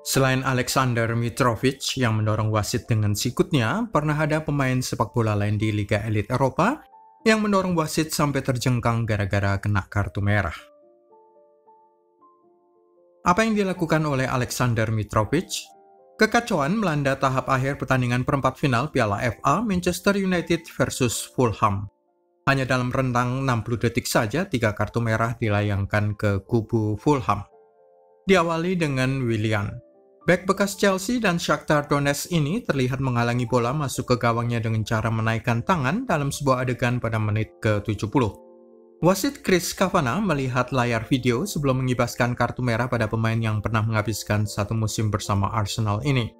Selain Aleksandar Mitrovic yang mendorong wasit dengan sikutnya, pernah ada pemain sepak bola lain di Liga Elit Eropa yang mendorong wasit sampai terjengkang gara-gara kena kartu merah. Apa yang dilakukan oleh Aleksandar Mitrovic? Kekacauan melanda tahap akhir pertandingan perempat final Piala FA Manchester United versus Fulham. Hanya dalam rentang 60 detik saja 3 kartu merah dilayangkan ke kubu Fulham. Diawali dengan Willian. Bek bekas Chelsea dan Shakhtar Donetsk ini terlihat menghalangi bola masuk ke gawangnya dengan cara menaikkan tangan dalam sebuah adegan pada menit ke-70. Wasit Chris Kavanagh melihat layar video sebelum mengibaskan kartu merah pada pemain yang pernah menghabiskan satu musim bersama Arsenal ini.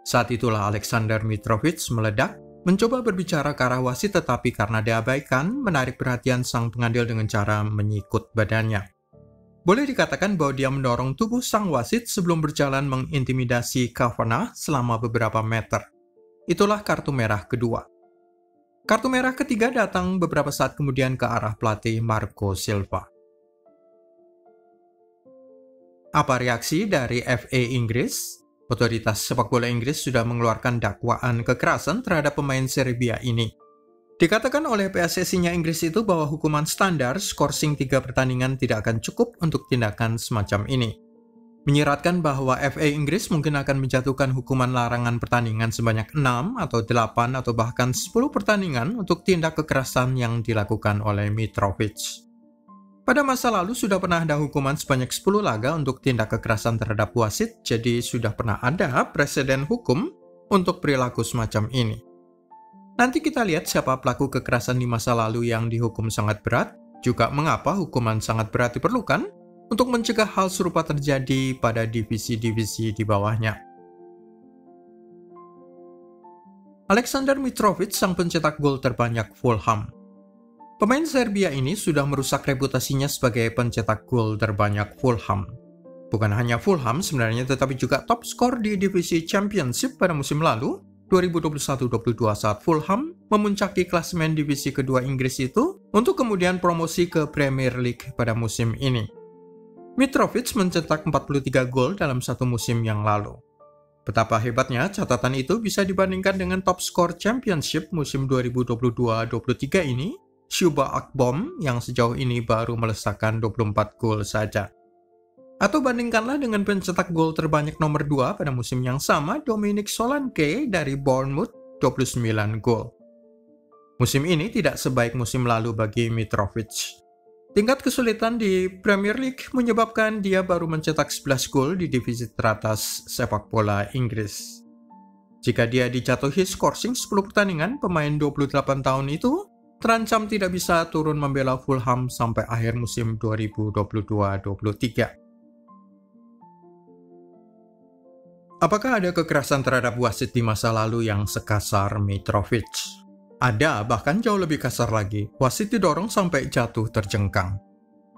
Saat itulah Aleksandar Mitrovic meledak, mencoba berbicara ke arah wasit tetapi karena diabaikan, menarik perhatian sang pengadil dengan cara menyikut badannya. Boleh dikatakan bahwa dia mendorong tubuh sang wasit sebelum berjalan mengintimidasi Kavanagh selama beberapa meter. Itulah kartu merah kedua. Kartu merah ketiga datang beberapa saat kemudian ke arah pelatih Marco Silva. Apa reaksi dari FA Inggris? Otoritas sepak bola Inggris sudah mengeluarkan dakwaan kekerasan terhadap pemain Serbia ini. Dikatakan oleh PSSI-nya Inggris itu bahwa hukuman standar skorsing 3 pertandingan tidak akan cukup untuk tindakan semacam ini. Menyiratkan bahwa FA Inggris mungkin akan menjatuhkan hukuman larangan pertandingan sebanyak 6 atau 8 atau bahkan 10 pertandingan untuk tindak kekerasan yang dilakukan oleh Mitrovic. Pada masa lalu sudah pernah ada hukuman sebanyak 10 laga untuk tindak kekerasan terhadap wasit, jadi sudah pernah ada preseden hukum untuk perilaku semacam ini. Nanti kita lihat siapa pelaku kekerasan di masa lalu yang dihukum sangat berat, juga mengapa hukuman sangat berat diperlukan untuk mencegah hal serupa terjadi pada divisi-divisi di bawahnya. Aleksandar Mitrovic sang pencetak gol terbanyak Fulham. Pemain Serbia ini sudah merusak reputasinya sebagai pencetak gol terbanyak Fulham. Bukan hanya Fulham sebenarnya, tetapi juga top skor di divisi Championship pada musim lalu, 2021-22 saat Fulham memuncaki klasemen divisi kedua Inggris itu untuk kemudian promosi ke Premier League pada musim ini. Mitrovic mencetak 43 gol dalam satu musim yang lalu. Betapa hebatnya catatan itu bisa dibandingkan dengan top skor Championship musim 2022-23 ini, Shuba Akbom yang sejauh ini baru melesakkan 24 gol saja. Atau bandingkanlah dengan pencetak gol terbanyak nomor 2 pada musim yang sama, Dominic Solanke dari Bournemouth, 29 gol. Musim ini tidak sebaik musim lalu bagi Mitrovic. Tingkat kesulitan di Premier League menyebabkan dia baru mencetak 11 gol di divisi teratas sepak bola Inggris. Jika dia dijatuhi skorsing 10 pertandingan, pemain 28 tahun itu terancam tidak bisa turun membela Fulham sampai akhir musim 2022-23. Apakah ada kekerasan terhadap wasit di masa lalu yang sekasar Mitrovic? Ada, bahkan jauh lebih kasar lagi. Wasit didorong sampai jatuh terjengkang.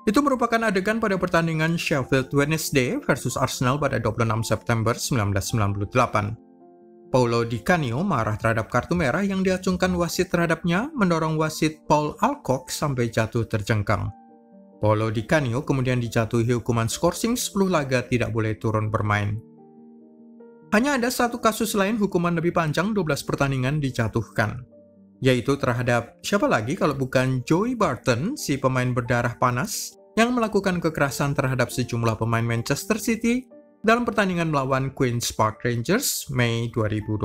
Itu merupakan adegan pada pertandingan Sheffield Wednesday versus Arsenal pada 26 September 1998. Paulo Di Canio marah terhadap kartu merah yang diacungkan wasit terhadapnya, mendorong wasit Paul Alcock sampai jatuh terjengkang. Paulo Di Canio kemudian dijatuhi hukuman skorsing 10 laga tidak boleh turun bermain. Hanya ada satu kasus lain hukuman lebih panjang 12 pertandingan dijatuhkan, yaitu terhadap siapa lagi kalau bukan Joey Barton, si pemain berdarah panas yang melakukan kekerasan terhadap sejumlah pemain Manchester City dalam pertandingan melawan Queen's Park Rangers Mei 2012.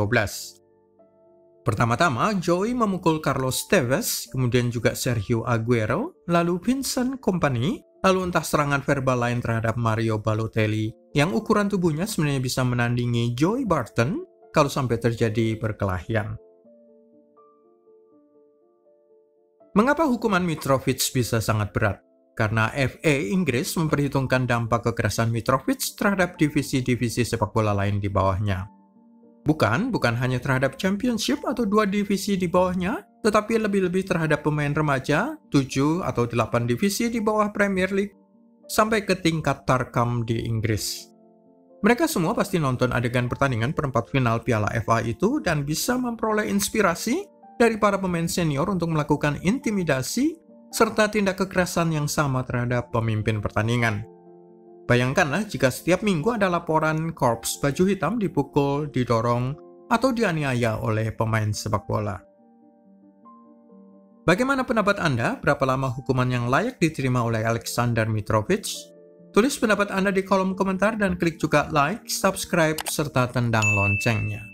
Pertama-tama, Joey memukul Carlos Tevez, kemudian juga Sergio Aguero, lalu Vincent Kompany, lalu entah serangan verbal lain terhadap Mario Balotelli yang ukuran tubuhnya sebenarnya bisa menandingi Joey Barton kalau sampai terjadi perkelahian. Mengapa hukuman Mitrovic bisa sangat berat? Karena FA Inggris memperhitungkan dampak kekerasan Mitrovic terhadap divisi-divisi sepak bola lain di bawahnya. Bukan hanya terhadap Championship atau 2 divisi di bawahnya, tetapi lebih-lebih terhadap pemain remaja, 7 atau 8 divisi di bawah Premier League, sampai ke tingkat tarkam di Inggris. Mereka semua pasti nonton adegan pertandingan perempat final Piala FA itu dan bisa memperoleh inspirasi dari para pemain senior untuk melakukan intimidasi serta tindak kekerasan yang sama terhadap pemimpin pertandingan. Bayangkanlah jika setiap minggu ada laporan korps baju hitam dipukul, didorong, atau dianiaya oleh pemain sepak bola. Bagaimana pendapat Anda? Berapa lama hukuman yang layak diterima oleh Aleksandar Mitrovic? Tulis pendapat Anda di kolom komentar dan klik juga like, subscribe, serta tendang loncengnya.